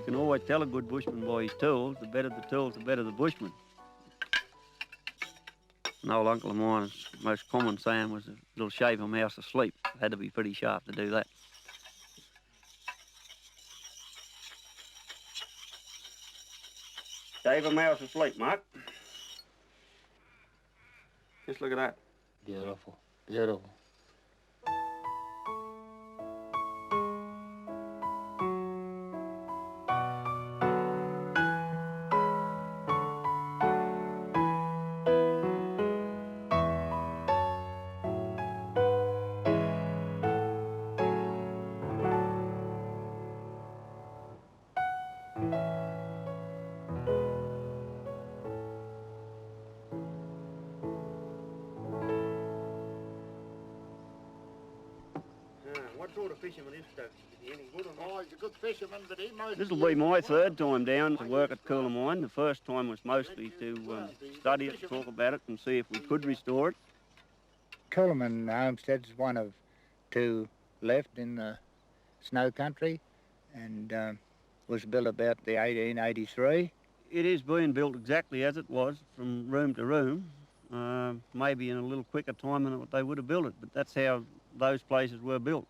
can always tell a good bushman by his tools. The better the tools, the better the bushman. An old uncle of mine's most common saying was a little shaver mouse asleep. It had to be pretty sharp to do that. Shave a mouse asleep, Mark. Just look at that. Beautiful, beautiful. What sort of fisherman is Stokes? Is he any good or not? Oh, he's a good fisherman, but he might... This will be my third time down to work at Coolamine. The first time was mostly to study it, talk about it and see if we could restore it. Coolamine Homestead is one of two left in the snow country and was built about the 1883. It is being built exactly as it was from room to room, maybe in a little quicker time than what they would have built it, but that's how those places were built.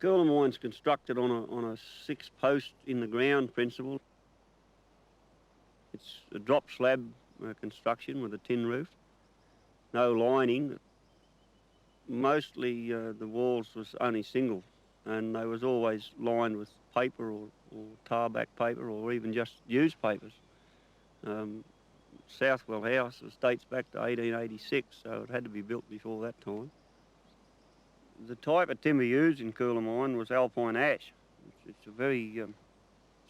Coolamine's constructed on a 6-post in the ground principle. It's a drop slab construction with a tin roof, no lining. Mostly the walls was only single, and they was always lined with paper or tarback paper or even just used papers. Southwell House dates back to 1886, so it had to be built before that time. The type of timber used in Coolamine was alpine ash. It's a very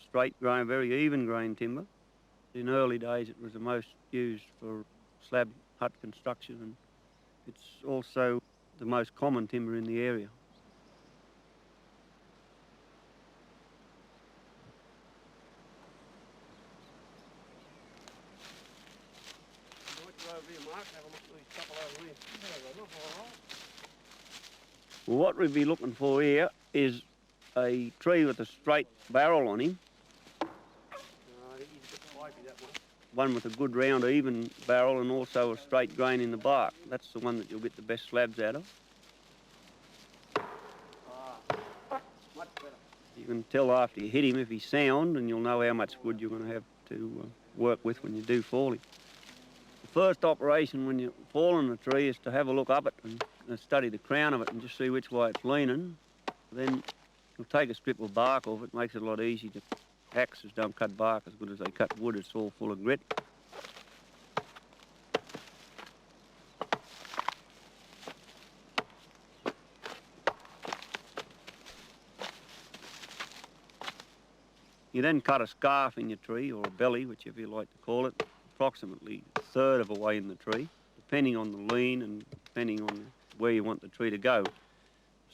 straight grain, very even grain timber. In early days it was the most used for slab hut construction, and it's also the most common timber in the area. Well, what we'd be looking for here is a tree with a straight barrel on him. One with a good round even barrel and also a straight grain in the bark. That's the one that you'll get the best slabs out of. You can tell after you hit him if he's sound, and you'll know how much wood you're going to have to work with when you do fall him. The first operation when you fall on the tree is to have a look up it and study the crown of it and just see which way it's leaning. Then you'll take a strip of bark off it, makes it a lot easier. Axes don't cut bark as good as they cut wood, it's all full of grit. You then cut a scarf in your tree, or a belly, whichever you like to call it, approximately a third of a way in the tree, depending on the lean and depending on where you want the tree to go.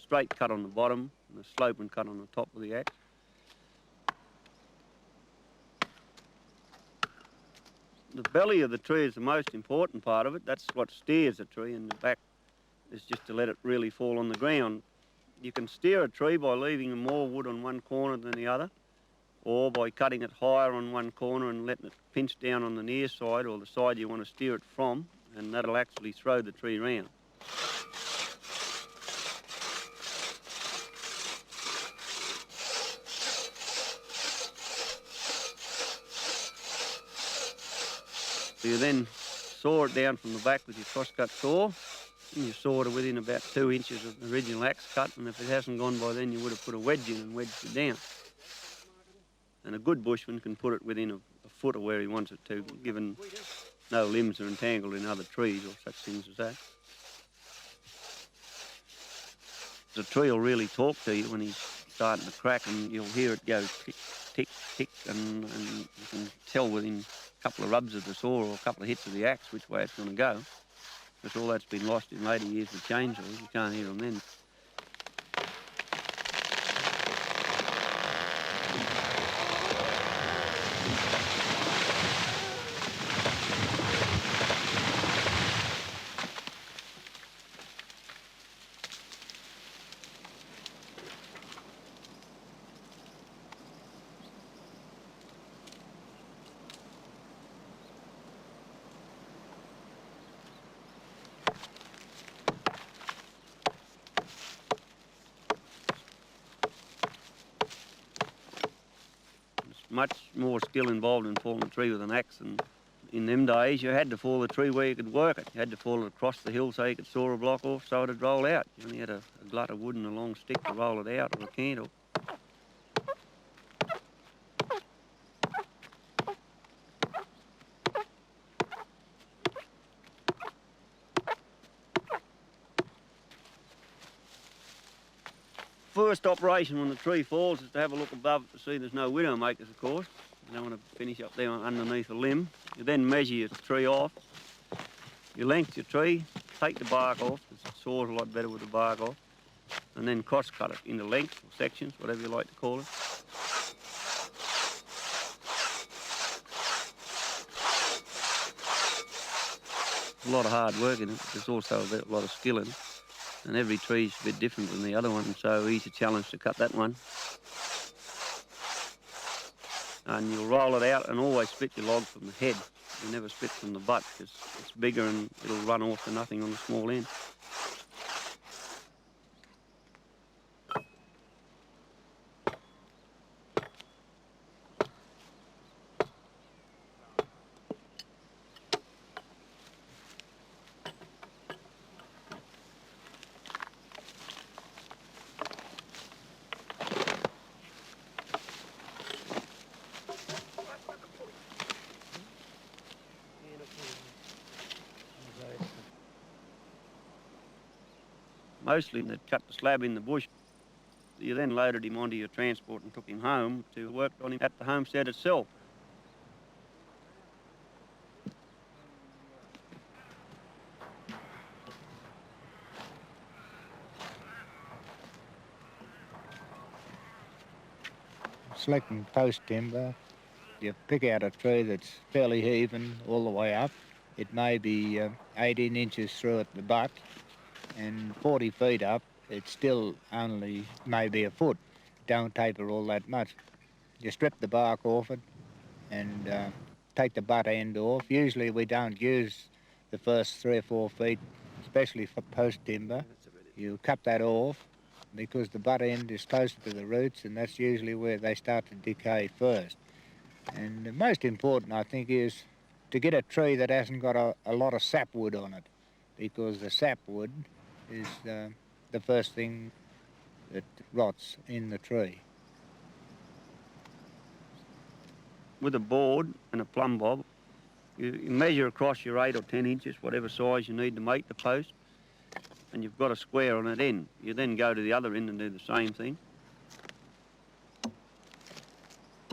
Straight cut on the bottom and a sloping cut on the top of the axe. The belly of the tree is the most important part of it. That's what steers the tree, and the back is just to let it really fall on the ground. You can steer a tree by leaving more wood on one corner than the other, or by cutting it higher on one corner and letting it pinch down on the near side or the side you want to steer it from, and that'll actually throw the tree round. You then saw it down from the back with your crosscut saw, and you sawed it within about 2 inches of the original axe cut, and if it hasn't gone by then you would have put a wedge in and wedged it down. And a good bushman can put it within a foot of where he wants it to, given no limbs are entangled in other trees or such things as that. The tree will really talk to you when he's starting to crack, and you'll hear it go tick, tick, tick, and you can tell within a couple of rubs of the saw or a couple of hits of the axe which way it's going to go. Because all that's been lost in later years with chainsaws, you can't hear them then. much more skill involved in falling a tree with an axe. And in them days, you had to fall the tree where you could work it. You had to fall it across the hill so you could saw a block off so it'd roll out. You only had a glut of wood and a long stick to roll it out, or a candle. First operation when the tree falls is to have a look above to see there's no widow makers, of course. You don't want to finish up there underneath a limb. You then measure your tree off. You length your tree, take the bark off, because it saws a lot better with the bark off, and then cross cut it into lengths or sections, whatever you like to call it. A lot of hard work in it, but there's also a lot of skill in it. And every tree's a bit different than the other one, so he's a challenge to cut that one. And you'll roll it out and always split your log from the head. You never split from the butt, because it's bigger and it'll run off to nothing on the small end. Mostly they'd cut the slab in the bush. You then loaded him onto your transport and took him home to work on him at the homestead itself. Selecting post timber, you pick out a tree that's fairly even all the way up. It may be 18 inches through at the butt, and 40 feet up, it's still only maybe a foot. Don't taper all that much. You strip the bark off it and take the butt end off. Usually we don't use the first 3 or 4 feet, especially for post timber. You cut that off because the butt end is closer to the roots, and that's usually where they start to decay first. And the most important, I think, is to get a tree that hasn't got a lot of sapwood on it, because the sapwood is the first thing that rots in the tree. With a board and a plumb bob, you measure across your 8 or 10 inches, whatever size you need to make the post, and you've got a square on that end. You then go to the other end and do the same thing.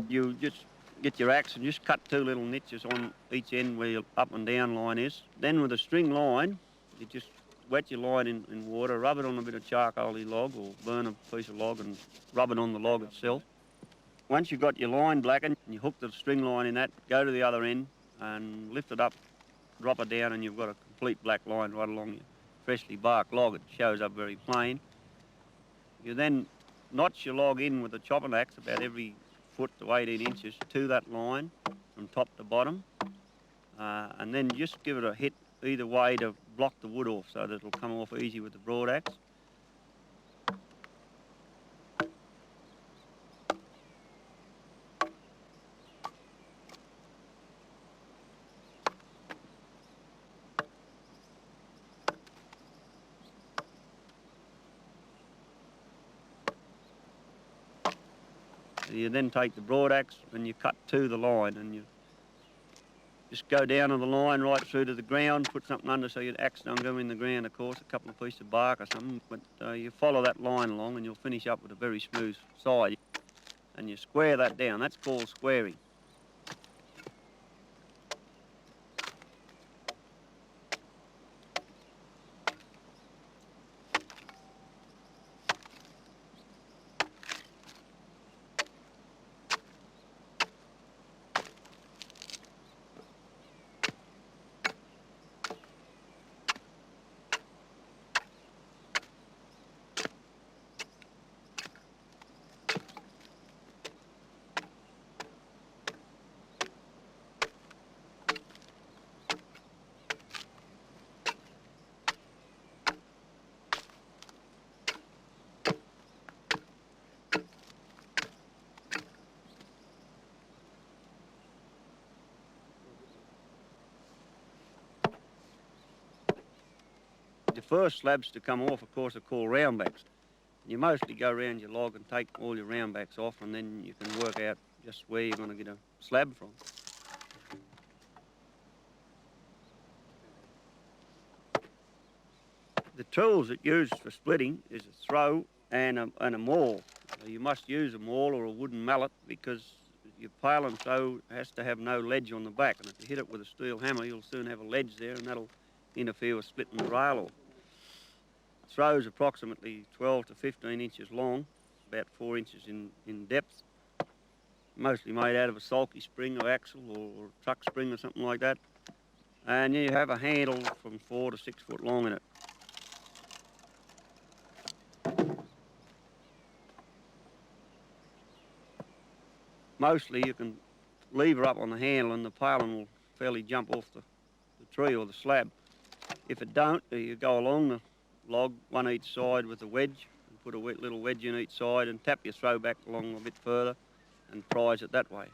You just get your axe and just cut 2 little niches on each end where your up and down line is. Then with a string line, you just wet your line in water, rub it on a bit of charcoaly log, or burn a piece of log and rub it on the log itself. Once you've got your line blackened, you hook the string line in that, go to the other end and lift it up, drop it down, and you've got a complete black line right along your freshly barked log. It shows up very plain. You then notch your log in with a chopping axe about every foot to 18 inches to that line from top to bottom, and then just give it a hit either way to block the wood off so that it'll come off easy with the broad axe. You then take the broad axe and you cut to the line, and you just go down on the line right through to the ground, put something under so your axe don't go in the ground, of course, a couple of pieces of bark or something, but you follow that line along and you'll finish up with a very smooth side, and you square that down. That's called squaring. first slabs to come off, of course, are called roundbacks. You mostly go around your log and take all your roundbacks off, and then you can work out just where you're going to get a slab from. The tools that are used for splitting is a throw and a maul. You must use a maul or a wooden mallet because your pale and throw has to have no ledge on the back, and if you hit it with a steel hammer, you'll soon have a ledge there, and that'll interfere with splitting the rail off. Throw's approximately 12 to 15 inches long, about 4 inches in depth, mostly made out of a sulky spring or axle or truck spring or something like that, and you have a handle from 4 to 6 foot long in it. Mostly you can lever up on the handle and the paling will fairly jump off the tree or the slab. If it don't, you go along the log, one each side with a wedge, and put a little wedge in each side and tap your throw back along a bit further and prise it that way.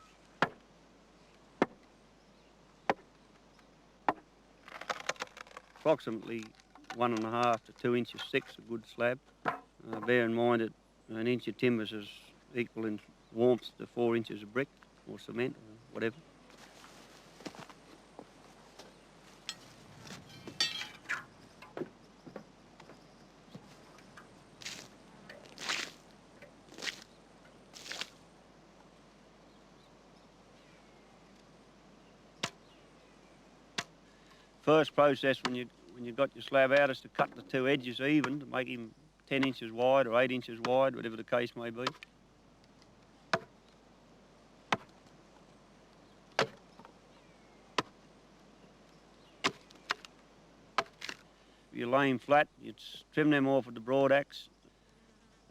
Approximately 1.5 to 2 inches thick's a good slab. Bear in mind that an inch of timbers is equal in warmth to 4 inches of brick or cement or whatever. First process when you got your slab out is to cut the two edges even to make him 10 inches wide or 8 inches wide, whatever the case may be. You lay him flat, you trim them off with the broad axe,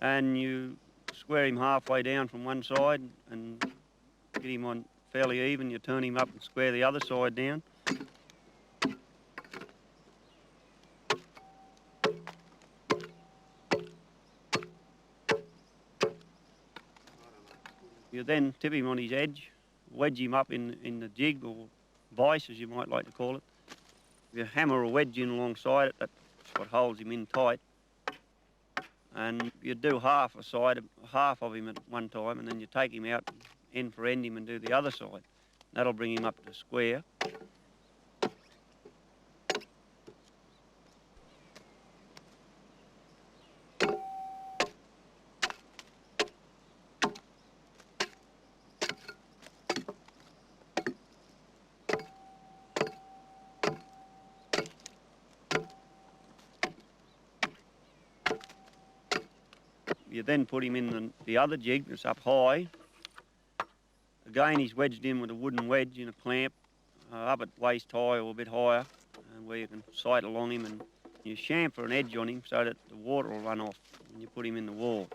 and you square him halfway down from one side and get him on fairly even. You turn him up and square the other side down. You then tip him on his edge, wedge him up in the jig or vice, as you might like to call it. You hammer a wedge in alongside it, that's what holds him in tight. And you do half of him at one time, and then you take him out, end for end him and do the other side. That'll bring him up to square. You then put him in the other jig that's up high. Again, he's wedged in with a wooden wedge in a clamp, up at waist high or a bit higher, where you can sight along him, and you chamfer an edge on him so that the water will run off when you put him in the wall.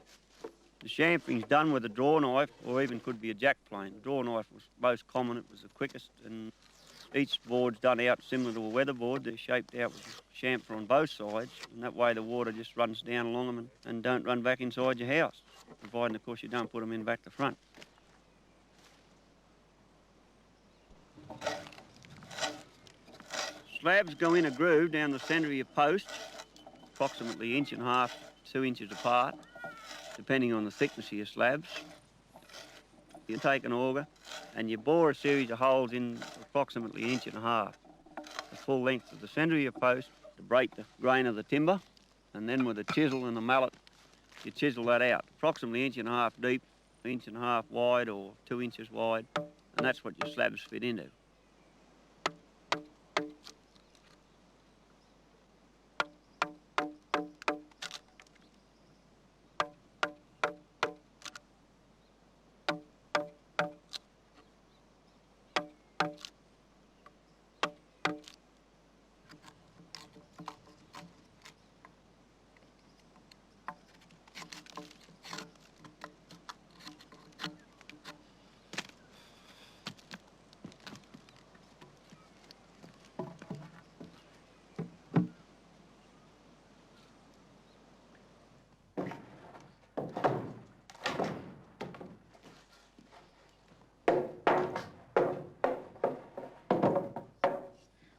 The chamfering's done with a draw knife, or even could be a jack plane. The draw knife was most common, it was the quickest, and each board's done out similar to a weatherboard. They're shaped out with chamfer on both sides, and that way the water just runs down along them and don't run back inside your house, providing, of course, you don't put them in back to front. Slabs go in a groove down the centre of your post, approximately 1.5 inches, 2 inches apart, depending on the thickness of your slabs. You take an auger and you bore a series of holes in approximately 1.5 inches, the full length of the centre of your post to break the grain of the timber, and then with a chisel and a mallet you chisel that out, approximately 1.5 inches deep, 1.5 inches wide or 2 inches wide, and that's what your slabs fit into.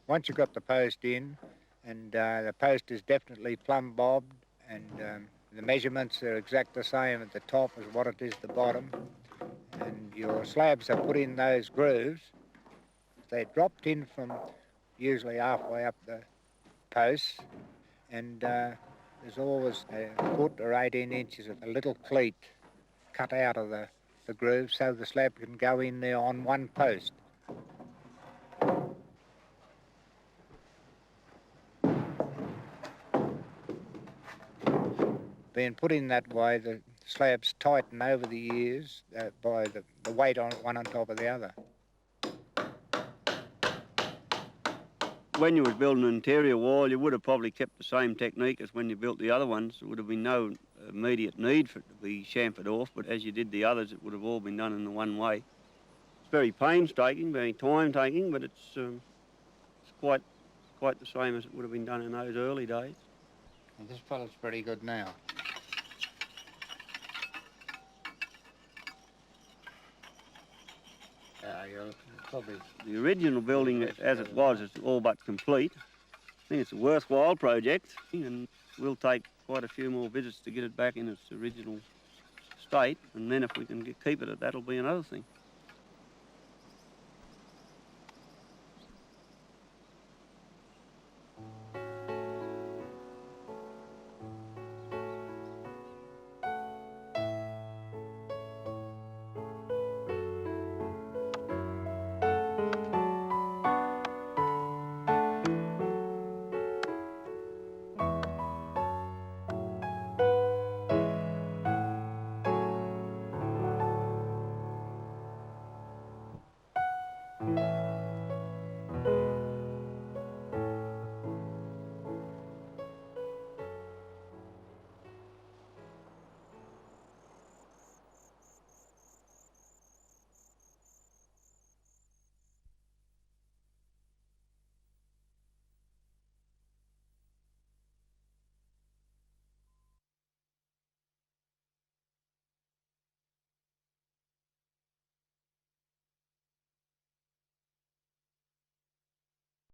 Once you've got the post in, and the post is definitely plumb bobbed, and the measurements are exact the same at the top as what it is at the bottom, and your slabs are put in those grooves. They're dropped in from usually halfway up the posts, and there's always a foot or 18 inches of a little cleat cut out of the groove so the slab can go in there on one post. Being put in that way, the slabs tighten over the years by the weight on one on top of the other. When you was building an interior wall, you would have probably kept the same technique as when you built the other ones. There would have been no immediate need for it to be chamfered off, but as you did the others, it would have all been done in the one way. It's very painstaking, very time-taking, but it's quite the same as it would have been done in those early days. And this fellow's pretty good now. Yeah, you're probably... The original building as it was is all but complete. I think it's a worthwhile project, and we'll take quite a few more visits to get it back in its original state, and then if we can keep it at that, it'll be another thing.